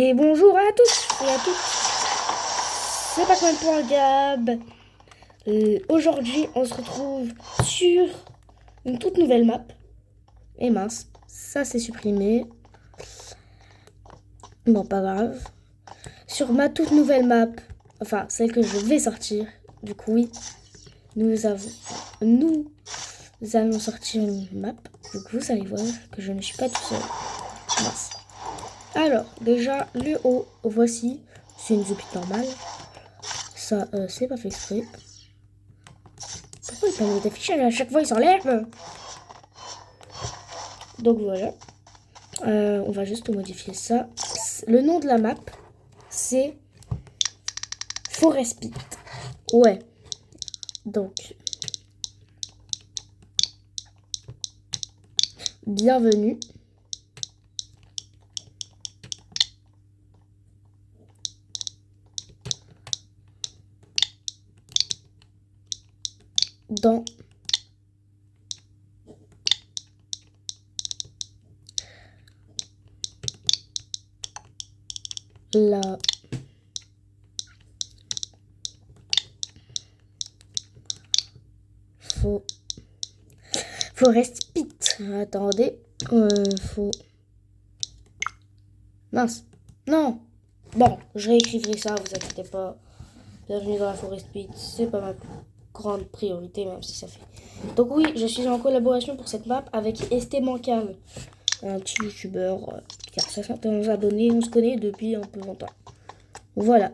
Et bonjour à tous et à toutes, c'est Pac-Man.Gab. Aujourd'hui, on se retrouve sur une toute nouvelle map. Et mince, ça s'est supprimé. Bon, pas grave. Sur ma toute nouvelle map, enfin celle que je vais sortir, du coup oui, nous allons sortir une map. Du coup, vous allez voir que je ne suis pas tout seul. Mince. Alors, déjà, le haut, voici. C'est une zupite normale. Ça, c'est pas fait exprès. Pourquoi il permet d'afficher à chaque fois il s'enlève? Donc voilà. On va juste modifier ça. Le nom de la map, c'est Forest Pit. Ouais. Donc, bienvenue. Dans la Forest Pit. Attendez. Mince. Non. Bon, je réécrivrai ça, vous inquiétez pas. Bienvenue dans la Forest Pit. C'est pas ma grande priorité, même si ça fait. Donc oui, je suis en collaboration pour cette map avec STBankal, un petit youtubeur qui a 511 abonnés. On se connaît depuis un peu longtemps. Voilà.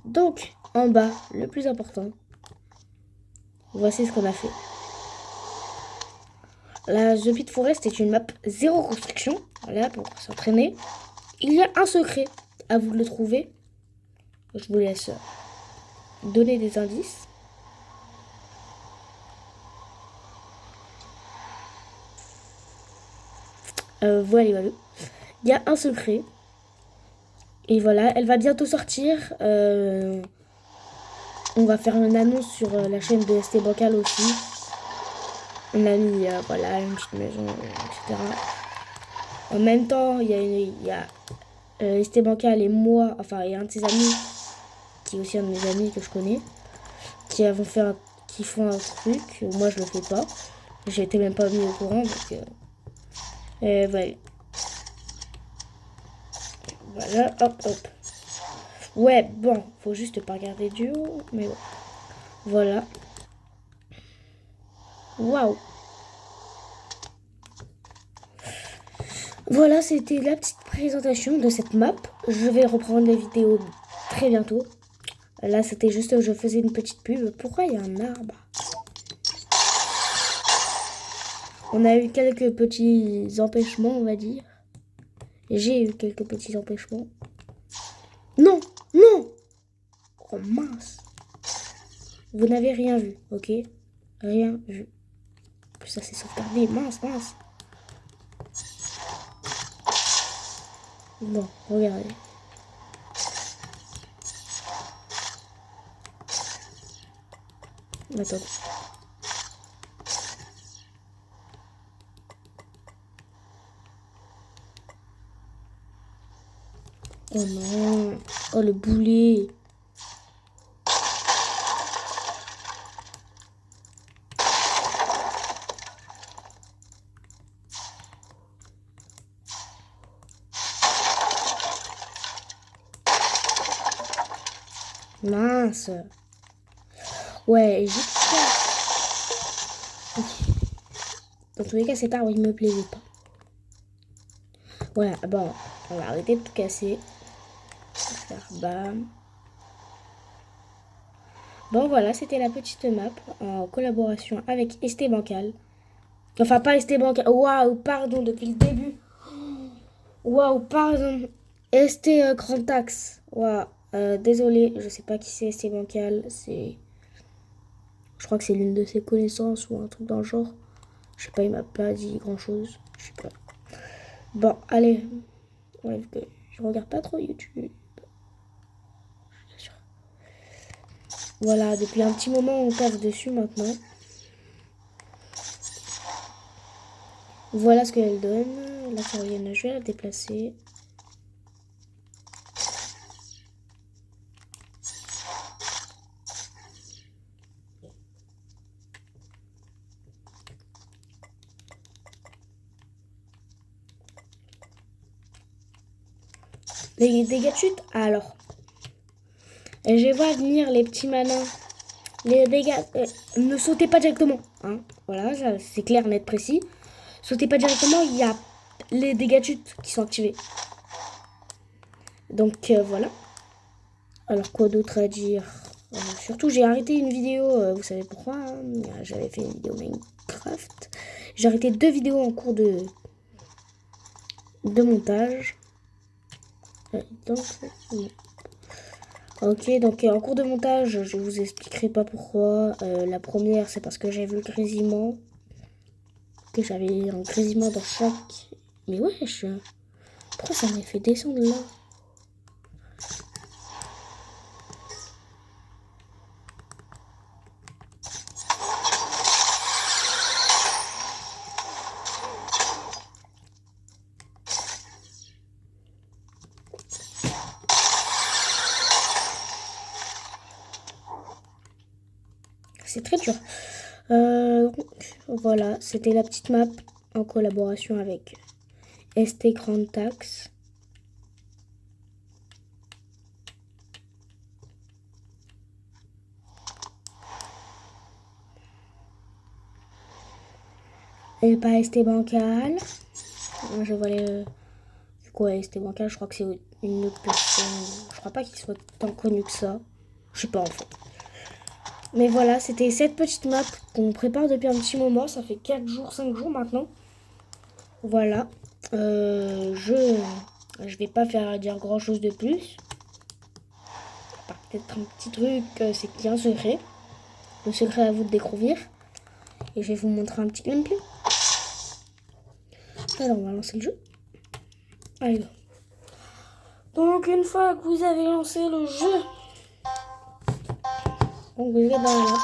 Donc, en bas, le plus important, voici ce qu'on a fait. La The Pit Forest est une map zéro construction. Voilà, pour s'entraîner. Il y a un secret. À vous de le trouver. Je vous laisse donner des indices. Voilà. Il y a un secret. Et voilà, elle va bientôt sortir. On va faire une annonce sur la chaîne de STBankal aussi. On a mis voilà, une petite maison, etc. En même temps, il y a STBankal et moi, enfin, et un de ses amis, qui est aussi un de mes amis que je connais, qui font un truc. Moi, je le fais pas. J'ai été même pas mis au courant, donc voilà. Voilà, hop, hop. Ouais, bon, faut juste pas regarder du haut, mais bon. Voilà. Waouh. Voilà, c'était la petite présentation de cette map. Je vais reprendre les vidéos très bientôt. Là, c'était juste, je faisais une petite pub. Pourquoi il y a un arbre? On a eu quelques petits empêchements, on va dire. J'ai eu quelques petits empêchements. Non, non. Oh mince. Vous n'avez rien vu, ok? Rien vu. Ça s'est sauvegardé, mince, mince. Bon, regardez. Attends. Oh non. Oh le boulet. Mince. Ouais, j'ai dans tous les cas, cet arbre, il me plaisait pas. Voilà, bon, on va arrêter de tout casser. On va faire bam. Bon, voilà, c'était la petite map en collaboration avec STBankal. Enfin, pas STBankal. Waouh, pardon, depuis le début. Waouh, pardon. ST Grand Axe. Waouh, désolé, je sais pas qui c'est STBankal. Je crois que c'est l'une de ses connaissances ou un truc dans le genre. Je sais pas, il m'a pas dit grand chose. Je sais pas. Bon, allez. Ouais, je regarde pas trop YouTube. Voilà, depuis un petit moment, on taffe dessus maintenant. Voilà ce qu'elle donne. La saurienne, je vais la déplacer. Les dégâts de chute, alors. Je vois venir les petits malins. Les dégâts... ne sautez pas directement. Hein. Voilà, c'est clair, net, précis. Sautez pas directement, il y a les dégâts de chute qui sont activés. Donc voilà. Alors quoi d'autre à dire? Surtout j'ai arrêté une vidéo, vous savez pourquoi hein. J'avais fait une vidéo Minecraft. J'ai arrêté 2 vidéos en cours de montage. Ok, donc en cours de montage, je vous expliquerai pas pourquoi. La première, c'est parce que j'ai vu le grésillement. Que j'avais un grésillement dans chaque... Mais wesh, pourquoi ça m'a fait descendre là? C'est très dur. Voilà, c'était la petite map en collaboration avec ST Grand Tax. Et pas ST Bancal. Je vois les... Quoi, ST Bancal, je crois que c'est une autre personne. Je crois pas qu'il soit tant connu que ça. Je sais pas en fait. Mais voilà, c'était cette petite map qu'on prépare depuis un petit moment. Ça fait 4 jours, 5 jours maintenant. Voilà. Je vais pas faire dire grand chose de plus. Peut-être un petit truc, c'est qu'il y a un secret. Le secret à vous de découvrir. Et je vais vous montrer un petit gameplay. Alors on va lancer le jeu. Allez. Donc une fois que vous avez lancé le jeu, donc vous êtes dans la map.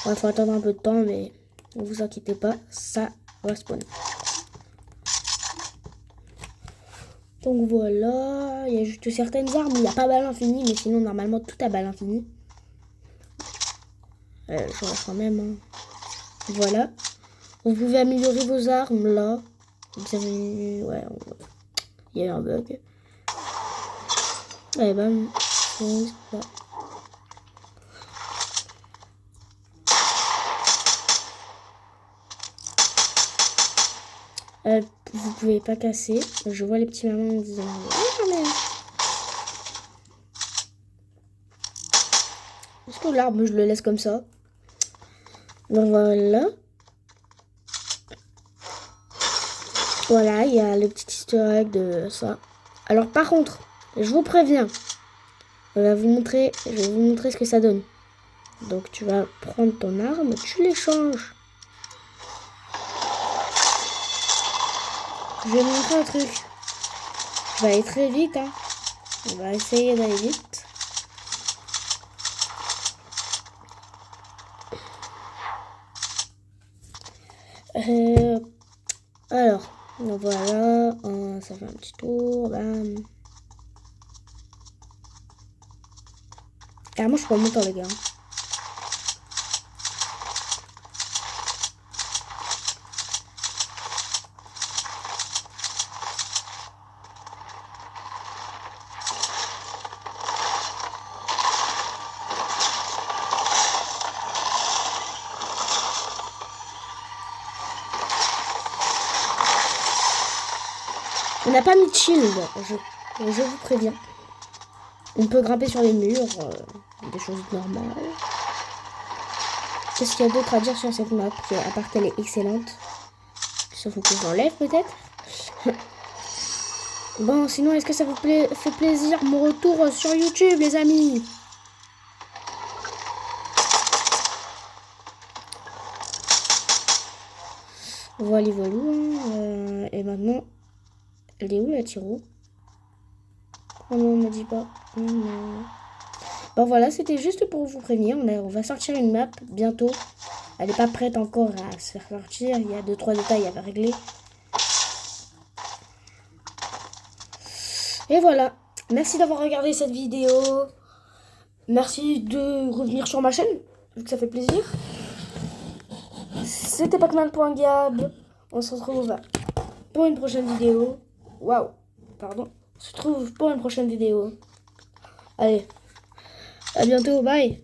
Il faut attendre un peu de temps, mais ne vous inquiétez pas, ça va spawner. Donc voilà, il y a juste certaines armes, il n'y a pas balle infinie, mais sinon normalement tout a balle infinie. Je vois quand même. Hein. Voilà. Vous pouvez améliorer vos armes là. Bienvenue. Ouais, il y a eu un bug. Allez, bam. Là. Vous pouvez pas casser. Je vois les petits mamans en disant est-ce que l'arbre je le laisse comme ça? Donc voilà. Voilà, il y a le petit historique de ça. Alors par contre, je vous préviens. Je vais vous montrer ce que ça donne. Donc tu vas prendre ton arme, tu l'échanges. Je vais vous montrer un truc. Je vais aller très vite. Hein. On va essayer d'aller vite. Alors, voilà. Ça fait un petit tour. Bam. Ah, moi je suis pas montant les gars. On n'a pas mis de shield, je vous préviens. On peut grimper sur les murs, des choses normales. Qu'est-ce qu'il y a d'autre à dire sur cette map, à part qu'elle est excellente? Sauf que je l'enlève peut-être. Bon, sinon, est-ce que ça vous fait plaisir mon retour sur YouTube, les amis? Voilà, voilà. Et maintenant, elle est où la tiro? Oh non, on me dit pas. Oh non. Bon voilà, c'était juste pour vous prévenir. On va sortir une map bientôt. Elle n'est pas prête encore à se faire sortir. Il y a 2-3 détails à régler. Et voilà. Merci d'avoir regardé cette vidéo. Merci de revenir sur ma chaîne. vu que ça fait plaisir. C'était Pacman.gab. On se retrouve pour une prochaine vidéo. Waouh, pardon. On se retrouve pour une prochaine vidéo. Allez, à bientôt, bye.